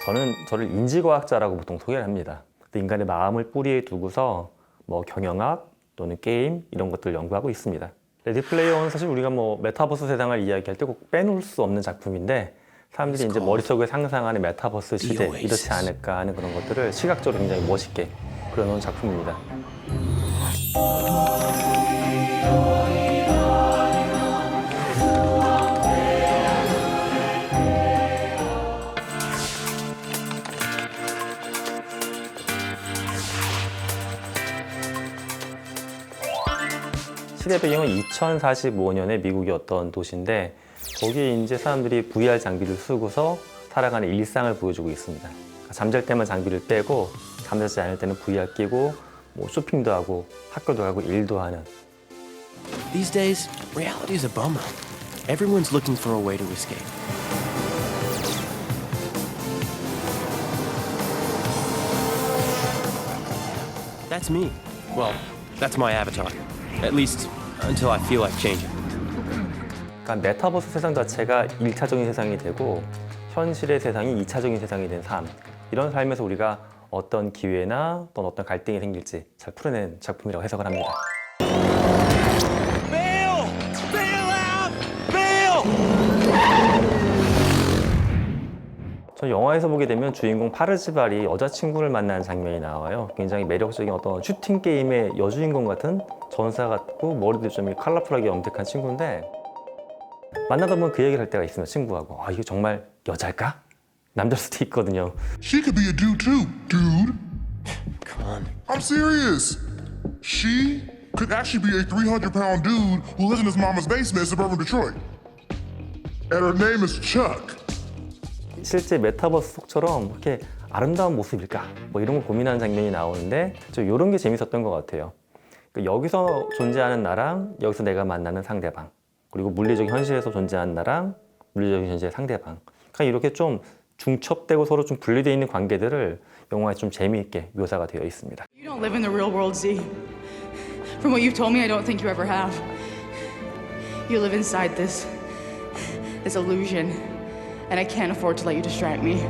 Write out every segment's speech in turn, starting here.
저는 저를 인지과학자라고 보통 소개를 합니다. 인간의 마음을 뿌리에 두고서 뭐 경영학 또는 게임 이런 것들을 연구하고 있습니다. 레디 플레이어 원은 사실 우리가 뭐 메타버스 세상을 이야기할 때 꼭 빼놓을 수 없는 작품인데 사람들이 이제 머릿속에 상상하는 메타버스 시대 이렇지 않을까 하는 그런 것들을 시각적으로 굉장히 멋있게 그려놓은 작품입니다. 시대 배경은 2045년에 미국의 어떤 도시인데 거기에 이제 사람들이 VR 장비를 쓰고서 살아가는 일상을 보여주고 있습니다. 잠잘 때만 장비를 빼고 잠자지 않을 때는 VR 끼고 뭐 쇼핑도 하고 학교도 가고 일도 하는. These days, reality is a bummer. Everyone's looking for a way to escape. That's me. Well, that's my avatar. At least until I feel like changing. 그러니까 메타버스 세상 자체가 1차적인 세상이 되고 현실의 세상이 2차적인 세상이 된 삶. 이런 삶에서 우리가 어떤 기회나 또는 어떤 갈등이 생길지 잘 풀어낸 작품이라고 해석을 합니다. Bail! Bail out! Bail! 저 영화에서 보게 되면 주인공 파르지발이 여자친구를 만나는 장면이 나와요. 굉장히 매력적인 어떤 슈팅 게임의 여주인공 같은 전사 같고 머리도 좀 컬러풀하게 염색한 친구인데 만나다 보면 그 얘기를 할 때가 있습니다. 친구하고. 아, 이게 정말 여자일까? 남자일 수도 있거든요. She could be a dude too, dude. Come on. I'm serious. She could actually be a 300-pound dude who lives in his mama's basement in suburban Detroit. And her name is Chuck. 실제 메타버스 속처럼 이렇게 아름다운 모습일까? 뭐 이런 걸 고민하는 장면이 나오는데 저 이런 게 재밌었던 것 같아요. 여기서 존재하는 나랑 여기서 내가 만나는 상대방 그리고 물리적 현실에서 존재하는 나랑 물리적 현실의 상대방 그러니까 이렇게 좀 중첩되고 서로 좀 분리되어 있는 관계들을 영화에 좀 재미있게 묘사가 되어 있습니다. You don't live in the real world, Z. From what you've told me, I don't think you ever have. You live inside this illusion, and I can't afford to let you distract me.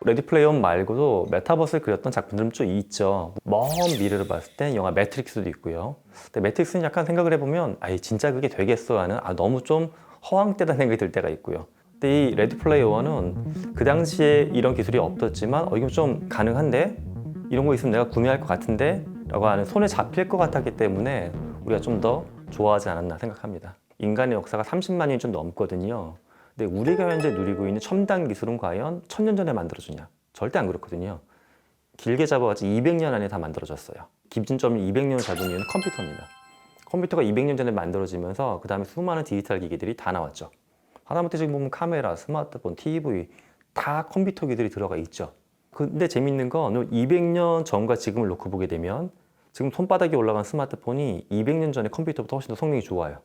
레디 플레이어 원 말고도 메타버스를 그렸던 작품들은 좀 있죠. 먼 미래를 봤을 때 영화 매트릭스도 있고요. 근데 매트릭스는 약간 생각을 해보면 진짜 그게 되겠어 하는 너무 좀 허황되다는 생각이 들 때가 있고요. 근데 이 레디 플레이어 원은 그 당시에 이런 기술이 없었지만 이건 좀 가능한데? 이런 거 있으면 내가 구매할 것 같은데? 라고 하는 손에 잡힐 것 같았기 때문에 우리가 좀 더 좋아하지 않았나 생각합니다. 인간의 역사가 30만 년이 좀 넘거든요. 근데 우리가 현재 누리고 있는 첨단 기술은 과연 1000년 전에 만들어주냐? 절대 안 그렇거든요. 길게 잡아가지고 200년 안에 다 만들어졌어요. 기준점이 200년을 잡은 이유는 컴퓨터입니다. 컴퓨터가 200년 전에 만들어지면서 그 다음에 수많은 디지털 기기들이 다 나왔죠. 하다못해 지금 보면 카메라, 스마트폰, TV 다 컴퓨터 기술이 들어가 있죠. 근데 재밌는 건 200년 전과 지금을 놓고 보게 되면 지금 손바닥에 올라간 스마트폰이 200년 전의 컴퓨터보다 훨씬 더 성능이 좋아요.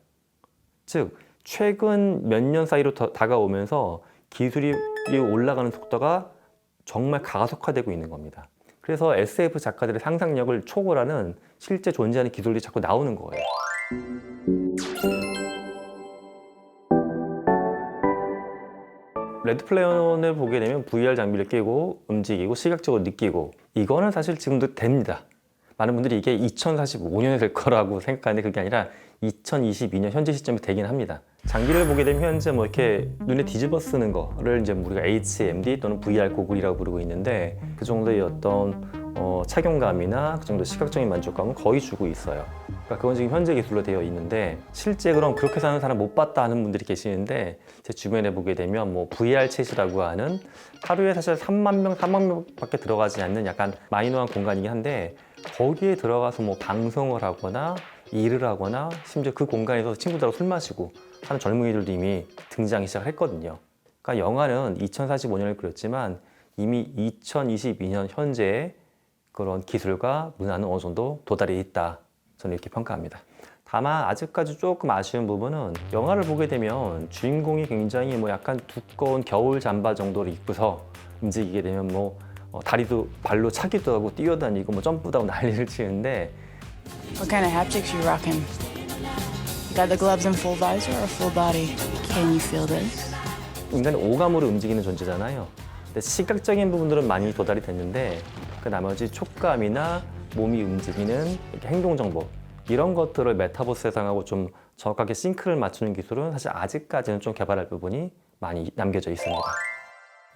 즉 최근 몇 년 사이로 다가오면서 기술이 올라가는 속도가 정말 가속화되고 있는 겁니다. 그래서 SF 작가들의 상상력을 초월하는 실제 존재하는 기술들이 자꾸 나오는 거예요. 레드 플레이어를 보게 되면 VR 장비를 끼고 움직이고 시각적으로 느끼고 이거는 사실 지금도 됩니다. 많은 분들이 이게 2045년에 될 거라고 생각하는데 그게 아니라 2022년 현재 시점에 되긴 합니다. 장비를 보게 되면 현재 뭐 이렇게 눈에 뒤집어 쓰는 거를 이제 우리가 HMD 또는 VR 고글이라고 부르고 있는데 그 정도의 어떤 착용감이나 그 정도 시각적인 만족감은 거의 주고 있어요. 그러니까 그건 지금 현재 기술로 되어 있는데 실제 그럼 그렇게 사는 사람 못 봤다 하는 분들이 계시는데 제 주변에 보게 되면 뭐 VR 챗이라고 하는 하루에 사실 3만 명, 4만 명밖에 들어가지 않는 약간 마이너한 공간이긴 한데 거기에 들어가서 뭐 방송을 하거나 일을 하거나 심지어 그 공간에서 친구들하고 술 마시고 하는 젊은이들도 이미 등장하기 시작했거든요. 그러니까 영화는 2045년을 그렸지만 이미 2022년 현재의 그런 기술과 문화는 어느 정도 도달해 있다. 저는 이렇게 평가합니다. 다만 아직까지 조금 아쉬운 부분은 영화를 보게 되면 주인공이 굉장히 뭐 약간 두꺼운 겨울 잠바 정도를 입고서 움직이게 되면 뭐 다리도 발로 차기도 하고 뛰어다니고 뭐 점프도 하고 난리를 치는데 What kind of haptics you rocking? You got the gloves and full visor or full body? Can you feel this? 인간의 오감으로 움직이는 존재잖아요. 근데 시각적인 부분들은 많이 도달이 됐는데 그 나머지 촉감이나 몸이 움직이는 이렇게 행동 정보 이런 것들을 메타버스 세상하고 좀 정확하게 싱크를 맞추는 기술은 사실 아직까지는 좀 개발할 부분이 많이 남겨져 있습니다.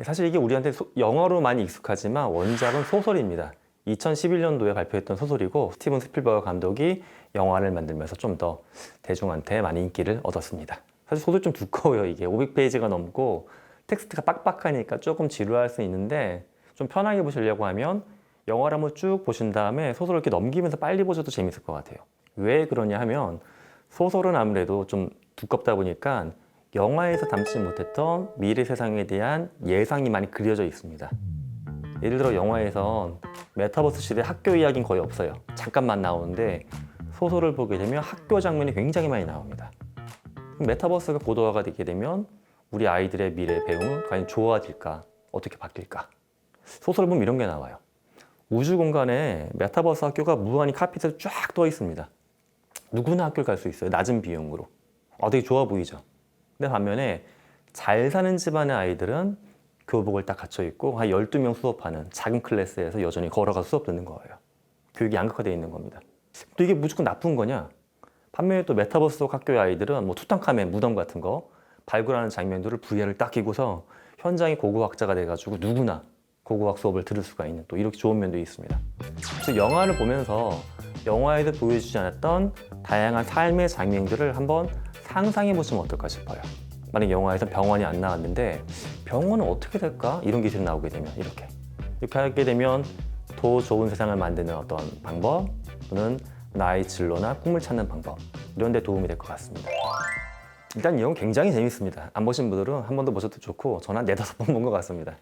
사실 이게 우리한테 영어로 많이 익숙하지만 원작은 소설입니다. 2011년도에 발표했던 소설이고 스티븐 스필버그 감독이 영화를 만들면서 좀 더 대중한테 많이 인기를 얻었습니다. 사실 소설이 좀 두꺼워요. 이게 500페이지가 넘고 텍스트가 빡빡하니까 조금 지루할 수 있는데 좀 편하게 보시려고 하면 영화를 한번 쭉 보신 다음에 소설을 이렇게 넘기면서 빨리 보셔도 재밌을 것 같아요. 왜 그러냐 하면 소설은 아무래도 좀 두껍다 보니까 영화에서 담지 못했던 미래 세상에 대한 예상이 많이 그려져 있습니다. 예를 들어 영화에선 메타버스 시대 학교 이야기는 거의 없어요. 잠깐만 나오는데 소설을 보게 되면 학교 장면이 굉장히 많이 나옵니다. 메타버스가 고도화가 되게 되면 우리 아이들의 미래 배움은 과연 좋아질까? 어떻게 바뀔까? 소설을 보면 이런 게 나와요. 우주 공간에 메타버스 학교가 무한히 카펫에 쫙 떠 있습니다. 누구나 학교를 갈 수 있어요. 낮은 비용으로. 되게 좋아 보이죠? 근데 반면에 잘 사는 집안의 아이들은 교복을 딱 갖춰 입고 한 12명 수업하는 작은 클래스에서 여전히 걸어가 수업 듣는 거예요. 교육이 양극화되어 있는 겁니다. 또 이게 무조건 나쁜 거냐? 반면에 또 메타버스 속 학교의 아이들은 뭐 투탕카멘 무덤 같은 거 발굴하는 장면들을 VR을 딱 끼고서 현장의 고고학자가 돼가지고 누구나 고고학 수업을 들을 수가 있는 또 이렇게 좋은 면도 있습니다. 그래서 영화를 보면서 영화에서 보여주지 않았던 다양한 삶의 장면들을 한번 상상해 보시면 어떨까 싶어요. 만약 영화에서 병원이 안 나왔는데 병원은 어떻게 될까? 이런 기술이 나오게 되면 이렇게 하게 되면 더 좋은 세상을 만드는 어떤 방법 또는 나의 진로나 꿈을 찾는 방법 이런 데 도움이 될 것 같습니다. 일단 이 영화 굉장히 재밌습니다. 안 보신 분들은 한 번 더 보셔도 좋고 저는 한 4-5번 본 것 같습니다.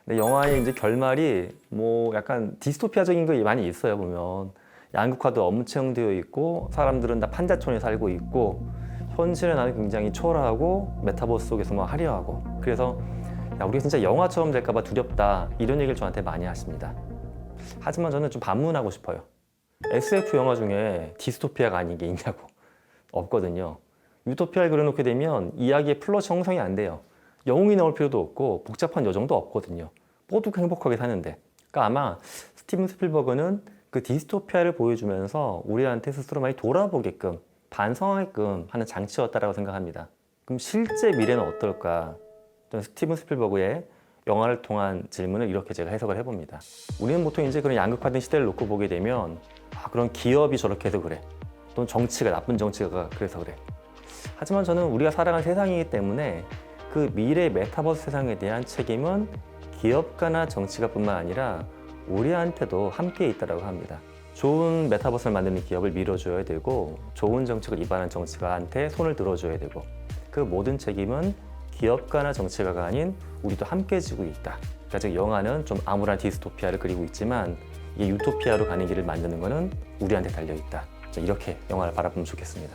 근데 영화의 이제 결말이 뭐 약간 디스토피아적인 거 많이 있어요. 보면 양극화도 엄청 되어 있고 사람들은 다 판자촌에 살고 있고 현실의 나는 굉장히 초라하고 메타버스 속에서만 화려하고 그래서 야, 우리가 진짜 영화처럼 될까 봐 두렵다 이런 얘기를 저한테 많이 하십니다. 하지만 저는 좀 반문하고 싶어요. SF 영화 중에 디스토피아가 아닌 게 있냐고. 없거든요. 유토피아를 그려놓게 되면 이야기의 플롯 형성이 안 돼요. 영웅이 나올 필요도 없고 복잡한 여정도 없거든요. 모두가 행복하게 사는데. 그러니까 아마 스티븐 스필버그는 그 디스토피아를 보여주면서 우리한테 스스로 많이 돌아보게끔 반성하게끔 하는 장치였다고 생각합니다. 그럼 실제 미래는 어떨까? 저는 스티븐 스필버그의 영화를 통한 질문을 이렇게 제가 해석을 해봅니다. 우리는 보통 이제 그런 양극화된 시대를 놓고 보게 되면 그런 기업이 저렇게 해서 그래. 또는 정치가 나쁜 정치가 그래서 그래. 하지만 저는 우리가 살아가는 세상이기 때문에 그 미래 메타버스 세상에 대한 책임은 기업가나 정치가뿐만 아니라 우리한테도 함께 있다고 합니다. 좋은 메타버스를 만드는 기업을 밀어줘야 되고 좋은 정책을 입안한 정치가한테 손을 들어줘야 되고 그 모든 책임은 기업가나 정치가가 아닌 우리도 함께 지고 있다. 그러니까 즉 영화는 좀 암울한 디스토피아를 그리고 있지만 이게 유토피아로 가는 길을 만드는 거는 우리한테 달려있다. 이렇게 영화를 바라보면 좋겠습니다.